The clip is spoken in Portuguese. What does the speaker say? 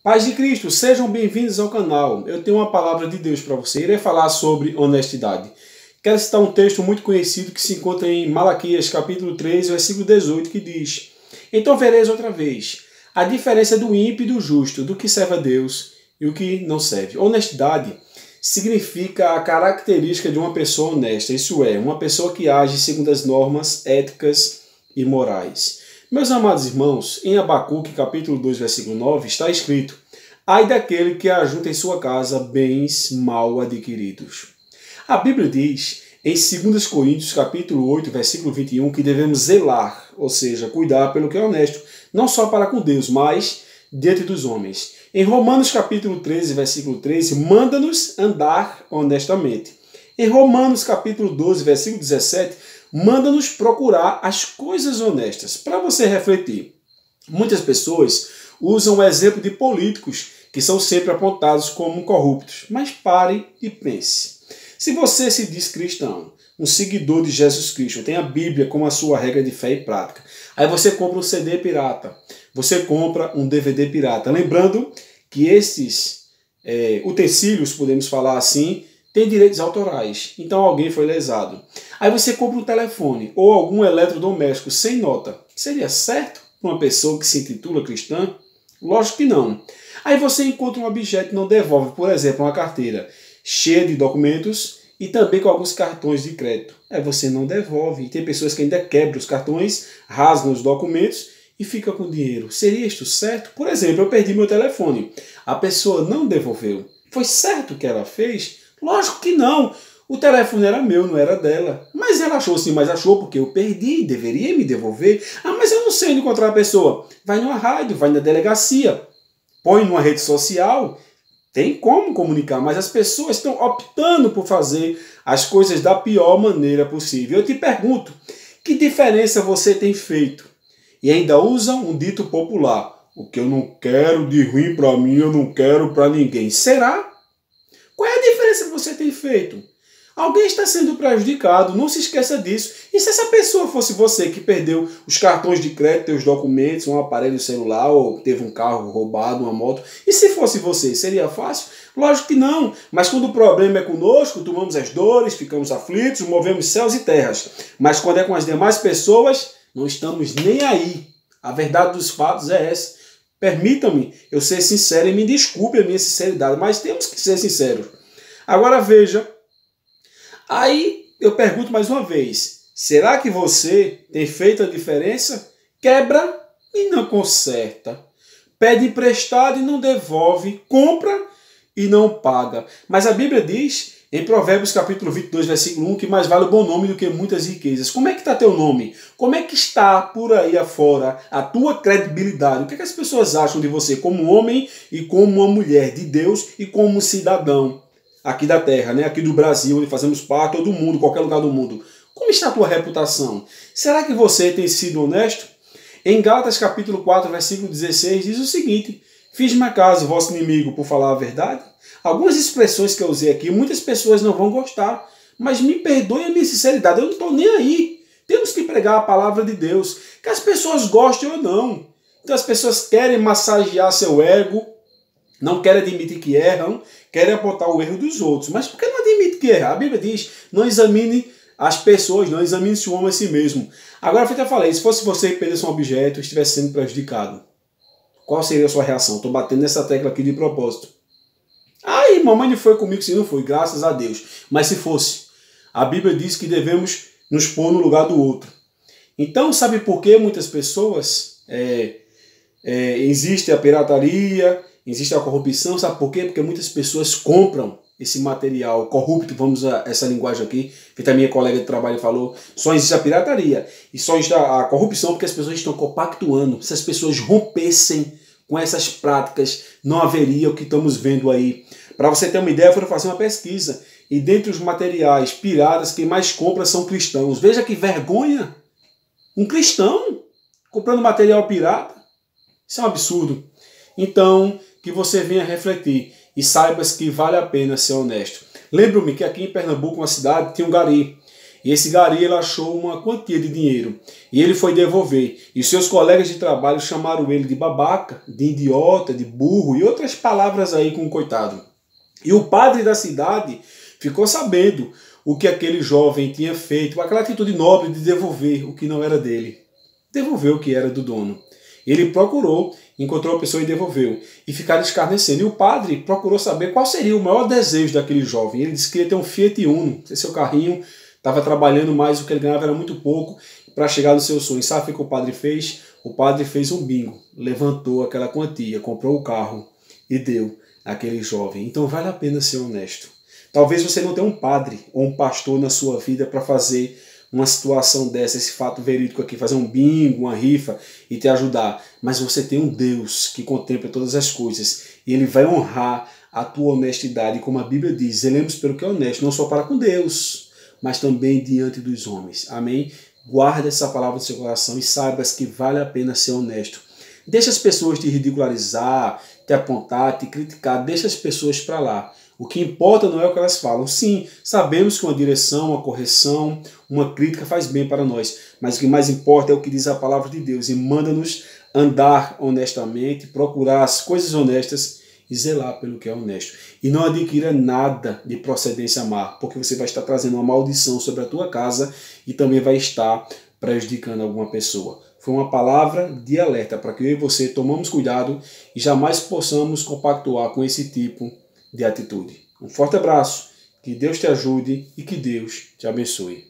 Paz de Cristo, sejam bem-vindos ao canal. Eu tenho uma palavra de Deus para você. Irei falar sobre honestidade. Quero citar um texto muito conhecido que se encontra em Malaquias, capítulo 3, versículo 18, que diz: Então vereis outra vez a diferença do ímpio e do justo, do que serve a Deus e o que não serve. Honestidade significa a característica de uma pessoa honesta, isso é, uma pessoa que age segundo as normas éticas e morais. Meus amados irmãos, em Abacuque, capítulo 2, versículo 9, está escrito: Ai daquele que ajunta em sua casa bens mal adquiridos. A Bíblia diz, em 2 Coríntios, capítulo 8, versículo 21, que devemos zelar, ou seja, cuidar pelo que é honesto, não só para com Deus, mas diante dos homens. Em Romanos, capítulo 13, versículo 13, manda-nos andar honestamente. Em Romanos, capítulo 12, versículo 17, manda-nos procurar as coisas honestas. Para você refletir, muitas pessoas usam o exemplo de políticos que são sempre apontados como corruptos. Mas pare e pense. Se você se diz cristão, um seguidor de Jesus Cristo, tem a Bíblia como a sua regra de fé e prática, aí você compra um CD pirata, você compra um DVD pirata. Lembrando que esses utensílios, podemos falar assim, têm direitos autorais. Então alguém foi lesado. Aí você compra um telefone ou algum eletrodoméstico sem nota. Seria certo para uma pessoa que se intitula cristã? Lógico que não. Aí você encontra um objeto e não devolve, por exemplo, uma carteira cheia de documentos e também com alguns cartões de crédito. Aí você não devolve. E tem pessoas que ainda quebram os cartões, rasgam os documentos e fica com dinheiro. Seria isto certo? Por exemplo, eu perdi meu telefone. A pessoa não devolveu. Foi certo o que ela fez? Lógico que não. O telefone era meu, não era dela. Mas ela achou sim, mas achou porque eu perdi, deveria me devolver. Ah, mas eu não sei onde encontrar a pessoa. Vai numa rádio, vai na delegacia, põe numa rede social. Tem como comunicar, mas as pessoas estão optando por fazer as coisas da pior maneira possível. Eu te pergunto, que diferença você tem feito? E ainda usam um dito popular: o que eu não quero de ruim para mim, eu não quero para ninguém. Será? Qual é a diferença que você tem feito? Alguém está sendo prejudicado, não se esqueça disso. E se essa pessoa fosse você que perdeu os cartões de crédito, os documentos, um aparelho celular, ou teve um carro roubado, uma moto, e se fosse você, seria fácil? Lógico que não, mas quando o problema é conosco, tomamos as dores, ficamos aflitos, movemos céus e terras. Mas quando é com as demais pessoas, não estamos nem aí. A verdade dos fatos é essa. Permitam-me eu ser sincero e me desculpe a minha sinceridade, mas temos que ser sinceros. Agora veja, aí eu pergunto mais uma vez, será que você tem feito a diferença? Quebra e não conserta. Pede emprestado e não devolve. Compra e não paga. Mas a Bíblia diz, em Provérbios capítulo 22, versículo 1, que mais vale o bom nome do que muitas riquezas. Como é que está teu nome? Como é que está por aí afora a tua credibilidade? O que é que as pessoas acham de você como homem e como uma mulher de Deus e como cidadão aqui da terra, né? Aqui do Brasil, onde fazemos parte, ou do mundo, qualquer lugar do mundo? Como está a tua reputação? Será que você tem sido honesto? Em Gálatas capítulo 4, versículo 16, diz o seguinte: Fiz-me acaso vosso inimigo por falar a verdade? Algumas expressões que eu usei aqui, muitas pessoas não vão gostar, mas me perdoe a minha sinceridade, eu não estou nem aí. Temos que pregar a palavra de Deus, que as pessoas gostem ou não. Então as pessoas querem massagear seu ego, não querem admitir que erram, querem apontar o erro dos outros. Mas por que não admite que erra? A Bíblia diz, não examine as pessoas, não examine-se o homem a si mesmo. Agora, eu até falei, se fosse você que perdesse um objeto e estivesse sendo prejudicado, qual seria a sua reação? Estou batendo nessa tecla aqui de propósito. Ai, mamãe não foi comigo, se não foi, graças a Deus. Mas se fosse, a Bíblia diz que devemos nos pôr no lugar do outro. Então, sabe por que muitas pessoas existe a pirataria, existe a corrupção? Sabe por quê? Porque muitas pessoas compram esse material corrupto, vamos usar essa linguagem aqui, que a minha colega de trabalho falou, só existe a pirataria e só existe a corrupção porque as pessoas estão compactuando. Se as pessoas rompessem com essas práticas, não haveria o que estamos vendo aí. Para você ter uma ideia, foram fazer uma pesquisa e dentre os materiais piratas, quem mais compra são cristãos. Veja que vergonha! Um cristão comprando material pirata? Isso é um absurdo. Então, que você venha refletir e saibas que vale a pena ser honesto. Lembro-me que aqui em Pernambuco, uma cidade, tinha um gari. E esse gari ele achou uma quantia de dinheiro e ele foi devolver. E seus colegas de trabalho chamaram ele de babaca, de idiota, de burro e outras palavras aí com o coitado. E o padre da cidade ficou sabendo o que aquele jovem tinha feito, aquela atitude nobre de devolver o que não era dele. Devolveu o que era do dono. Ele procurou, encontrou a pessoa e devolveu. E ficaram escarnecendo. E o padre procurou saber qual seria o maior desejo daquele jovem. Ele disse que ia ter um Fiat Uno. Esse seu carrinho estava trabalhando mais, o que ele ganhava era muito pouco para chegar no seu sonho. Sabe o que o padre fez? O padre fez um bingo. Levantou aquela quantia, comprou o carro e deu àquele jovem. Então vale a pena ser honesto. Talvez você não tenha um padre ou um pastor na sua vida para fazer uma situação dessa, esse fato verídico aqui, fazer um bingo, uma rifa e te ajudar. Mas você tem um Deus que contempla todas as coisas e Ele vai honrar a tua honestidade. Como a Bíblia diz, zelemos pelo que é honesto, não só para com Deus, mas também diante dos homens. Amém? Guarda essa palavra no seu coração e saibas que vale a pena ser honesto. Deixa as pessoas te ridicularizar, te apontar, te criticar. Deixa as pessoas para lá. O que importa não é o que elas falam. Sim, sabemos que uma direção, uma correção, uma crítica faz bem para nós. Mas o que mais importa é o que diz a palavra de Deus. E manda-nos andar honestamente, procurar as coisas honestas e zelar pelo que é honesto. E não adquira nada de procedência má, porque você vai estar trazendo uma maldição sobre a tua casa e também vai estar prejudicando alguma pessoa. Foi uma palavra de alerta para que eu e você tomamos cuidado e jamais possamos compactuar com esse tipo de atitude. Um forte abraço, que Deus te ajude e que Deus te abençoe.